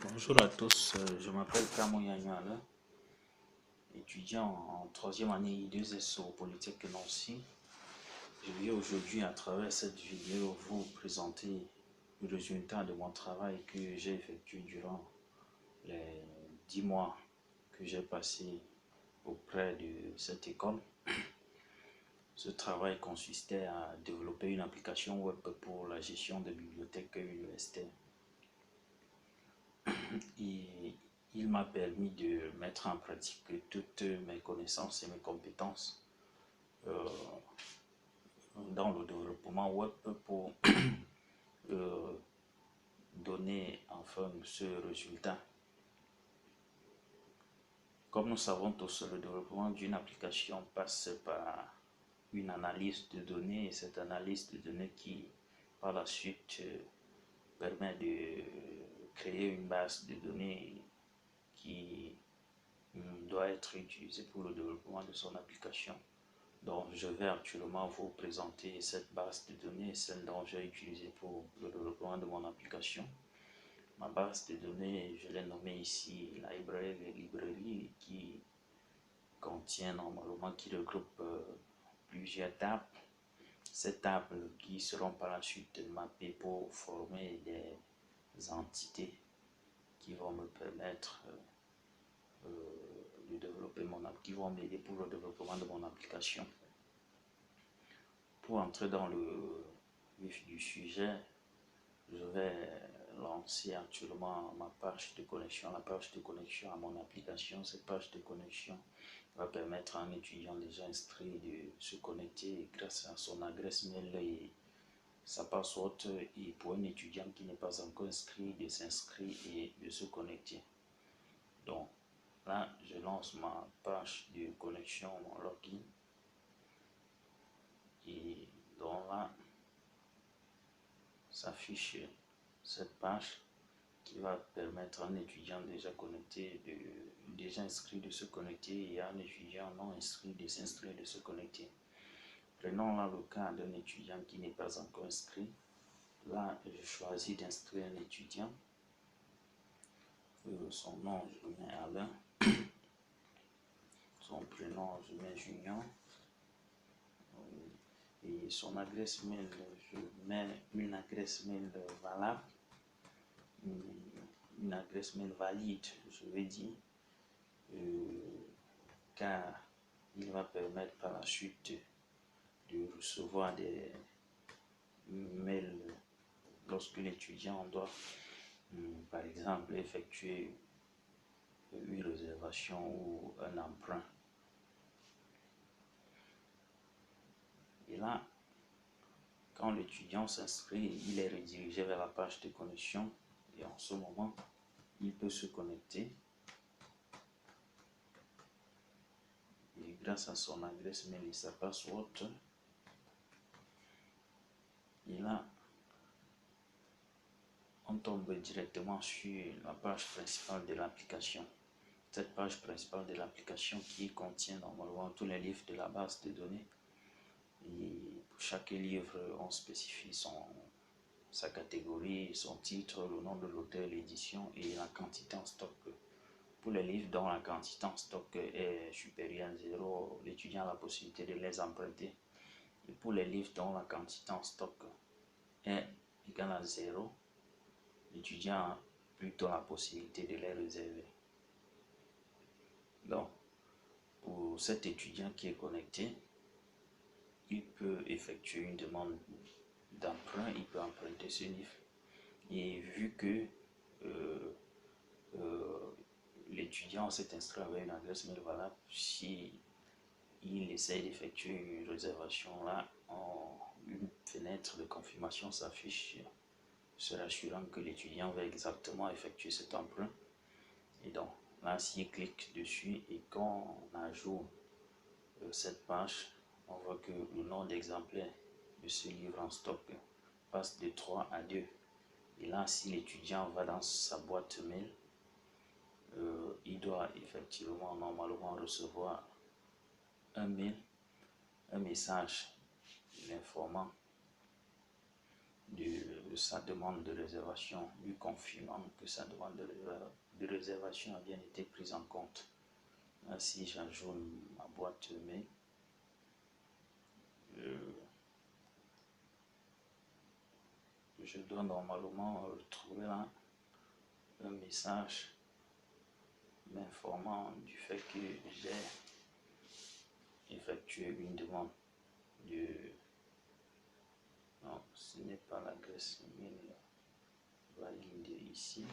Bonjour à tous, je m'appelle Kamo Yanyala, étudiant en troisième année I2S au Polytechnique de Nancy. Je vais aujourd'hui, à travers cette vidéo, vous présenter le résultat de mon travail que j'ai effectué durant les 10 mois que j'ai passé auprès de cette école. Ce travail consistait à développer une application web pour la gestion des bibliothèques universitaires. Il m'a permis de mettre en pratique toutes mes connaissances et mes compétences dans le développement web pour donner enfin ce résultat. Comme nous savons tous, le développement d'une application passe par une analyse de données, et cette analyse de données qui, par la suite, permet de créer une base de données qui doit être utilisée pour le développement de son application. Donc, je vais actuellement vous présenter cette base de données, celle dont j'ai utilisé pour le développement de mon application. Ma base de données, je l'ai nommée ici librairie qui contient normalement, qui regroupe plusieurs tables. Ces tables qui seront par la suite mappées pour former des entités qui vont me permettre de développer qui vont m'aider pour le développement de mon application. Pour entrer dans le vif du sujet, je vais lancer actuellement ma page de connexion, la page de connexion à mon application. Cette page de connexion va permettre à un étudiant déjà inscrit de se connecter grâce à son adresse mail et sa password, et pour un étudiant qui n'est pas encore inscrit, de s'inscrire et de se connecter. Donc là, je lance ma page de connexion, mon login. Et donc là, s'affiche cette page qui va permettre à un étudiant déjà connecté, déjà inscrit de se connecter, et à un étudiant non inscrit de s'inscrire, de se connecter. Prenons là le cas d'un étudiant qui n'est pas encore inscrit. Là, je choisis d'inscrire un étudiant. Son nom, je mets Alain. Son prénom, je mets Junior. Et son adresse mail, je mets une adresse mail valable, une adresse mail valide, je vais dire, car il va permettre par la suite de recevoir des mails lorsque l'étudiant doit, par exemple, effectuer une réservation ou un emprunt. Et là, quand l'étudiant s'inscrit, il est redirigé vers la page de connexion, et en ce moment, il peut se connecter. Et grâce à son adresse mail et sa password, et là, on tombe directement sur la page principale de l'application. Cette page principale de l'application qui contient normalement tous les livres de la base de données. Et pour chaque livre, on spécifie sa catégorie, son titre, le nom de l'auteur, l'édition et la quantité en stock. Pour les livres dont la quantité en stock est supérieure à 0, l'étudiant a la possibilité de les emprunter. Et pour les livres dont la quantité en stock est égale à 0, l'étudiant a plutôt la possibilité de les réserver. Donc, pour cet étudiant qui est connecté, il peut effectuer une demande d'emprunt, il peut emprunter ce livre. Et vu que l'étudiant s'est inscrit avec une adresse mail valable, si il essaie d'effectuer une réservation, là, une fenêtre de confirmation s'affiche, se rassurant que l'étudiant va exactement effectuer cet emprunt. Et donc, là, s'il clique dessus et qu'on ajoute cette page, on voit que le nom d'exemplaire de ce livre en stock passe de 3 à 2. Et là, si l'étudiant va dans sa boîte mail, il doit effectivement normalement recevoir un mail, un message l'informant sa demande de réservation, lui confirmant que sa demande de réservation a bien été prise en compte. Ainsi, j'ajoute ma boîte mail. Je dois normalement retrouver là un message m'informant du fait que j'ai effectué une demande de... Non, ce n'est pas l'adresse mail valide ici.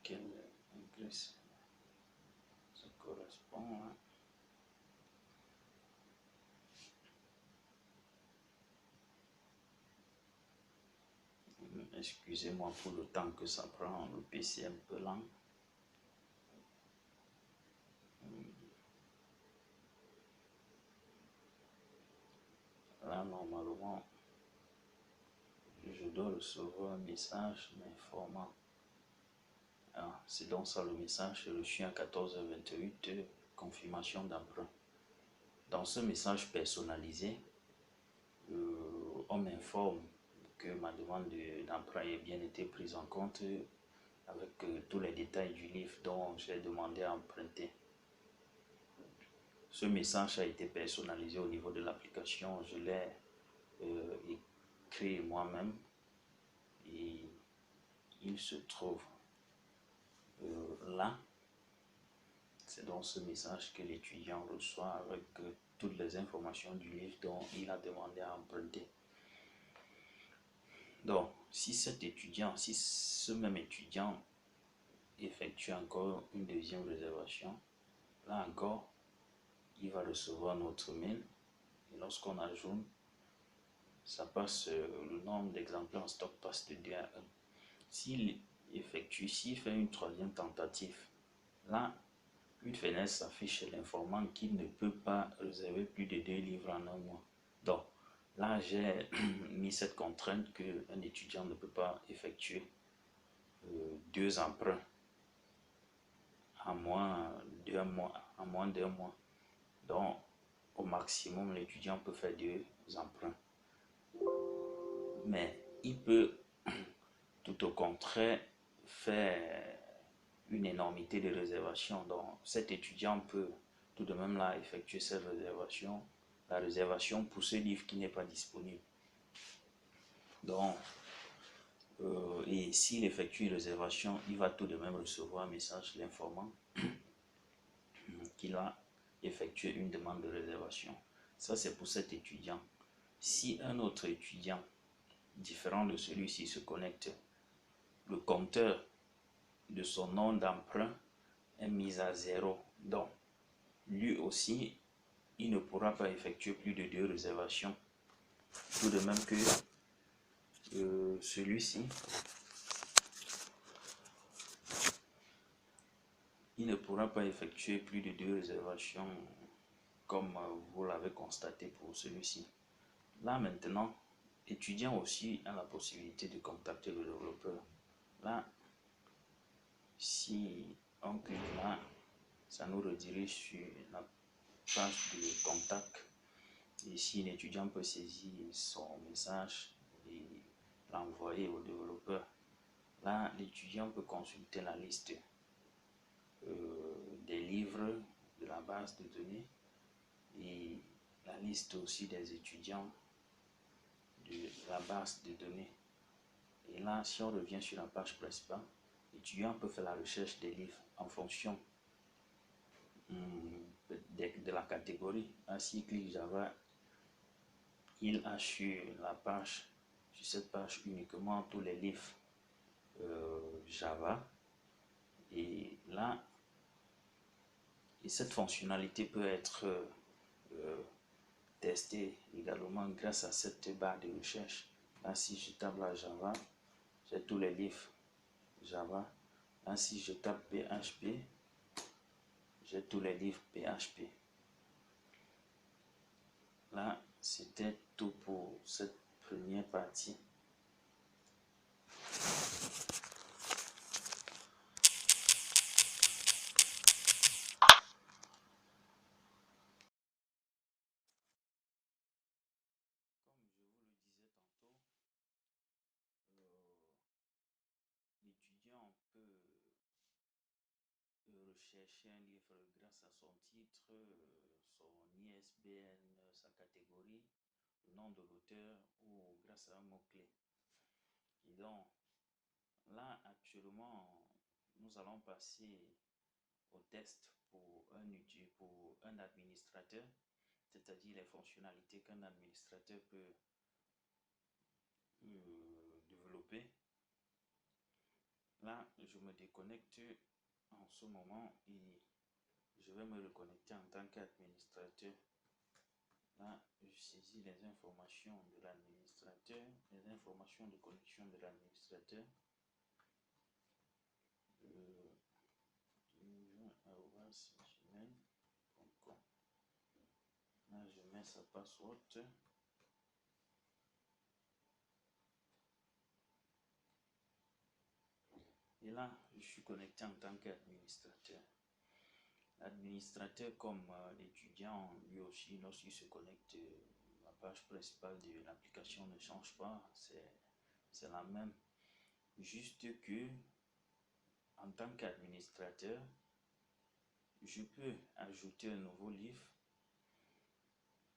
Quelle adresse ça correspond à... Excusez-moi pour le temps que ça prend, le PC est un peu lent. Là, normalement, je dois recevoir un message m'informant. Ah, c'est donc ça le message reçu à 14h28, confirmation d'emprunt. Dans ce message personnalisé, on m'informe que ma demande d'emprunt ait bien été prise en compte avec tous les détails du livre dont j'ai demandé à emprunter. Ce message a été personnalisé au niveau de l'application. Je l'ai écrit moi-même et il se trouve là. C'est donc ce message que l'étudiant reçoit avec toutes les informations du livre dont il a demandé à emprunter. Donc, si ce même étudiant effectue encore une deuxième réservation, là encore, il va recevoir notre mail. Et lorsqu'on ajoute, ça passe, le nombre d'exemplaires en stock passe de 2 à 1. S'il fait une troisième tentative, là, une fenêtre s'affiche l'informant qu'il ne peut pas réserver plus de 2 livres en un mois. Donc, là, j'ai mis cette contrainte qu'un étudiant ne peut pas effectuer 2 emprunts en moins d'1 mois. Donc, au maximum, l'étudiant peut faire 2 emprunts. Mais il peut, tout au contraire, faire une énormité de réservations. Donc, cet étudiant peut tout de même là effectuer cette réservation, la réservation pour ce livre qui n'est pas disponible. Donc, et s'il effectue une réservation, il va tout de même recevoir un message l'informant qu'il a effectué une demande de réservation. Ça, c'est pour cet étudiant. Si un autre étudiant différent de celui-ci se connecte, le compteur de son nom d'emprunt est mis à 0. Donc, lui aussi, il ne pourra pas effectuer plus de 2 réservations. Tout de même que celui-ci, il ne pourra pas effectuer plus de 2 réservations comme vous l'avez constaté pour celui-ci. Là maintenant, l'étudiant aussi a la possibilité de contacter le développeur. Là, si on clique là, ça nous redirige sur la page de contact. Ici, l'étudiant peut saisir son message et l'envoyer au développeur. Là, l'étudiant peut consulter la liste des livres de la base de données et la liste aussi des étudiants de la base de données. Et là, si on revient sur la page principale, l'étudiant peut faire la recherche des livres en fonction de la catégorie. Ainsi, clique Java, il a sur cette page uniquement tous les livres Java. Et là, cette fonctionnalité peut être testée également grâce à cette barre de recherche. Là, si je tape la Java, j'ai tous les livres Java. Là, si je tape PHP, j'ai tous les livres PHP. Là, c'était tout pour cette première partie. rechercher un livre grâce à son titre, son ISBN, sa catégorie, le nom de l'auteur ou grâce à un mot-clé. Et donc, là, actuellement, nous allons passer au test pour un administrateur, c'est-à-dire les fonctionnalités qu'un administrateur peut développer. Là, je me déconnecte en ce moment et je vais me reconnecter en tant qu'administrateur. Là, je saisis les informations de l'administrateur, les informations de connexion de l'administrateur. Là, je mets sa password. Et là, je suis connecté en tant qu'administrateur. L'administrateur, comme l'étudiant, lui aussi, lorsqu'il se connecte, la page principale de l'application ne change pas, c'est la même. Juste que, en tant qu'administrateur, je peux ajouter un nouveau livre,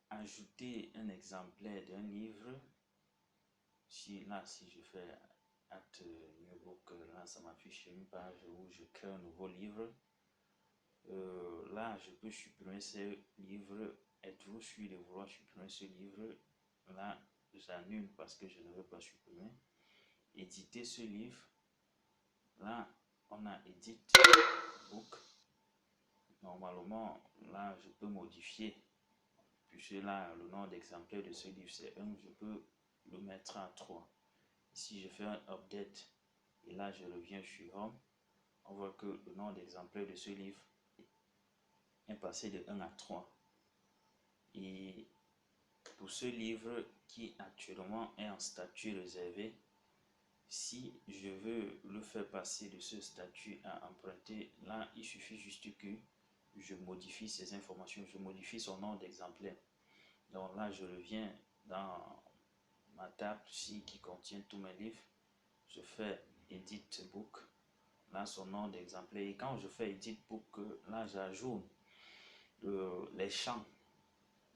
ajouter un exemplaire d'un livre. Si je fais Add New Book, là, ça m'affiche une page où je crée un nouveau livre. Là, je peux supprimer ce livre. Êtes-vous sûr de vouloir supprimer ce livre? Là, j'annule parce que je ne veux pas supprimer. Éditer ce livre. Là, on a Edit Book. Normalement, là, je peux modifier. Puisque là, le nom d'exemplaire de ce livre, c'est 1. Je peux le mettre à 3. Si je fais un update et là, je reviens sur Home, on voit que le nom d'exemplaire de ce livre est passé de 1 à 3. Et pour ce livre qui actuellement est en statut réservé, si je veux le faire passer de ce statut à emprunter, là, il suffit juste que je modifie ces informations, je modifie son nom d'exemplaire. Donc là, je reviens dans ma table ici qui contient tous mes livres. Je fais Edit Book. Là, son nom d'exemplaire. Et quand je fais Edit Book, là, j'ajoute les champs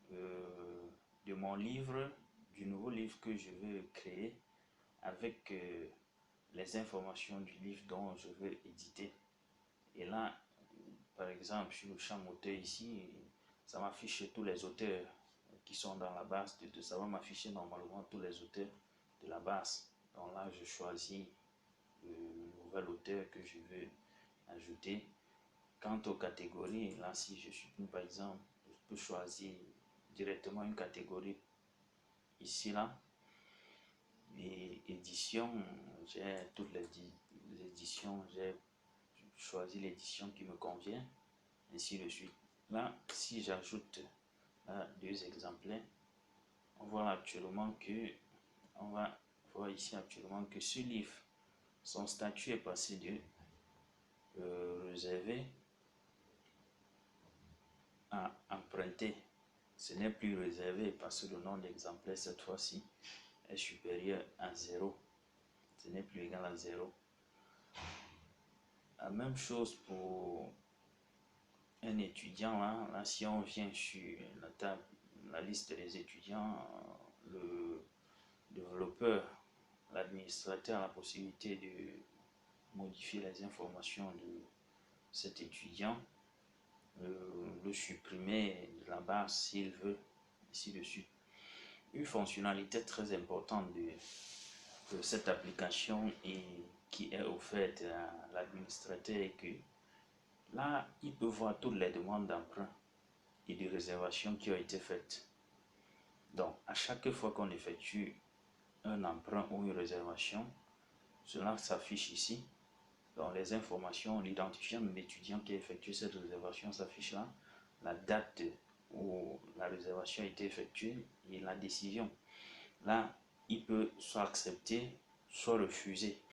de mon livre, du nouveau livre que je veux créer avec les informations du livre dont je veux éditer. Et là, par exemple, sur le champ auteur ici, ça m'affiche tous les auteurs qui sont dans la base. Ça va m'afficher normalement tous les auteurs de la base. Donc là, je choisis le nouvel auteur que je veux ajouter. Quant aux catégories, là, si je supprime par exemple, je peux choisir directement une catégorie ici, là. Et édition, j'ai toutes les éditions, j'ai choisi l'édition qui me convient, ainsi de suite. Là, si j'ajoute 2 exemplaires, on voit actuellement que, on va voir ici actuellement que ce livre, son statut est passé de réservé à emprunter. Ce n'est plus réservé parce que le nombre d'exemplaires cette fois-ci est supérieur à 0. Ce n'est plus égal à 0. La même chose pour un étudiant. Là, si on vient sur la table, la liste des étudiants, le développeur, l'administrateur a la possibilité de modifier les informations de cet étudiant, le supprimer de la base s'il veut, ainsi de suite. Une fonctionnalité très importante de cette application et qui est offerte à l'administrateur est que là, il peut voir toutes les demandes d'emprunt et de réservation qui ont été faites. Donc, à chaque fois qu'on effectue un emprunt ou une réservation, cela s'affiche ici. Donc, les informations, l'identifiant de l'étudiant qui a effectué cette réservation s'affiche là. La date où la réservation a été effectuée et la décision. Là, il peut soit accepter, soit refuser.